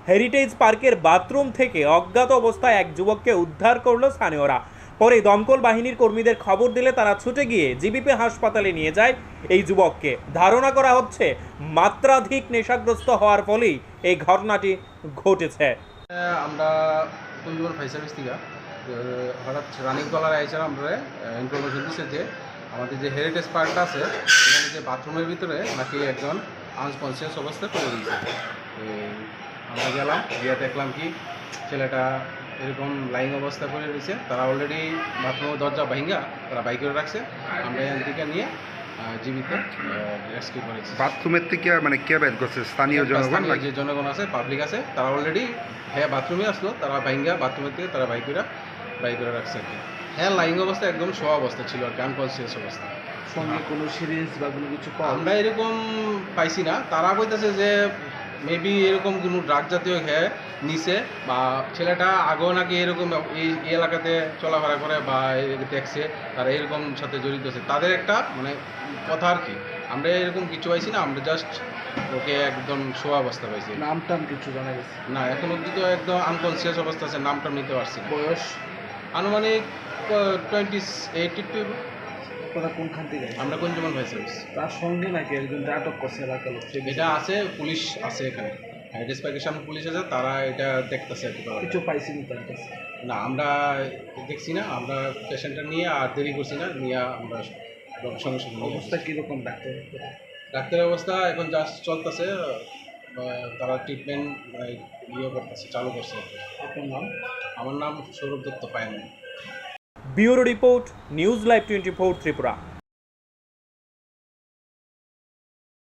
Heritage পার্কের bathroom থেকে অজ্ঞাত অবস্থায় এক যুবককে উদ্ধার করলো স্থানীয়রা। পরে দমকল বাহিনীর কর্মীদের খবর দিলে তারা ছুটে গিয়ে জিবিপি হাসপাতালে নিয়ে যায় এই যুবককে। ধারণা করা হচ্ছে মাত্রাধিক নেশাগ্রস্ত হওয়ার ফলেই এই ঘটনাটি ঘটেছে। আমরা কুঞ্জবন ফায়ার সার্ভিস থেকে হঠাৎ রানিং কলার আইসার আমরা ইনফরমেশন দিচ্ছে যে আমাদের যে হেরিটেজ পার্কটা আছে সেখানে যে বাথরুমের ভিতরে নাকি একজন আনকনসিয়াস অবস্থায় পড়ে দিয়েছে। আমরা গেলাম, গিয়ে দেখলাম কি ছেলেটা এরকম লাইং অবস্থা করে দিয়েছে। তারা অলরেডি বাথরুমের দরজা ভাঙ্গা তারা বাইক করে রাখছে। আমরা এখান থেকে নিয়ে জীবিত রেস্কিউ করেছি। বাথরুমের থেকে মানে কে বের করছে? স্থানীয় জনগণ? যে জনগণ আছে, পাবলিক আছে, তারা অলরেডি হ্যাঁ বাথরুমে আসলো, তারা ভাঙ্গা বাথরুমের থেকে তারা বাইক করে রাখছে আর কি। হ্যাঁ লাইং অবস্থা একদম শোয়া অবস্থা ছিল আর কি, আনকনসিয়াস অবস্থা। সঙ্গে কোনো সিরিজ বা কোনো কিছু আমরা এরকম পাইছি না। তারা কইতেছে যে মেবি এরকম কোনো ড্রাগ জাতীয় হ্যাঁ নিছে, বা ছেলেটা আগেও নাকি এরকম এই এলাকাতে চলাফেরা করে বা দেখছে তারা এরকম সাথে জড়িত আছে, তাদের একটা মানে কথা আর কি। আমরা এরকম কিছু পাইছি না, আমরা জাস্ট ওকে একদম শোয়া অবস্থা পাইছি। নাম টাম কিছু জানা গেছে না, এখন অব্দি তো একদম আনকনসিয়াস অবস্থা আছে, নামটা নিতে পারছি না। বয়স আনুমানিক 28-82। আপনারা কোনখান থেকে? আমরা কুঞ্জবন ফায়ার সার্ভিস। তার সঙ্গে নাকি একজন আটক করছে এলাকার লোক? এটা আছে, পুলিশ আছে এখানে, হেরিটেজ পার্কের সামনে পুলিশ আছে, তারা এটা দেখতেছে আর কি। কিছু পাইছিনি তার কাছে? না, আমরা দেখছি না, আমরা পেশেন্টটা নিয়ে আর দেরি করছি না, নিয়ে আমরা সঙ্গে সঙ্গে অবস্থা কীরকম ডাক্তারের অবস্থা এখন জাস্ট চলতেছে, তারা ট্রিটমেন্ট করতেছে, চালু করছে। আপনার নাম? আমার নাম Sourav Dutta Payan. Bureau report, news live 24 Tripura.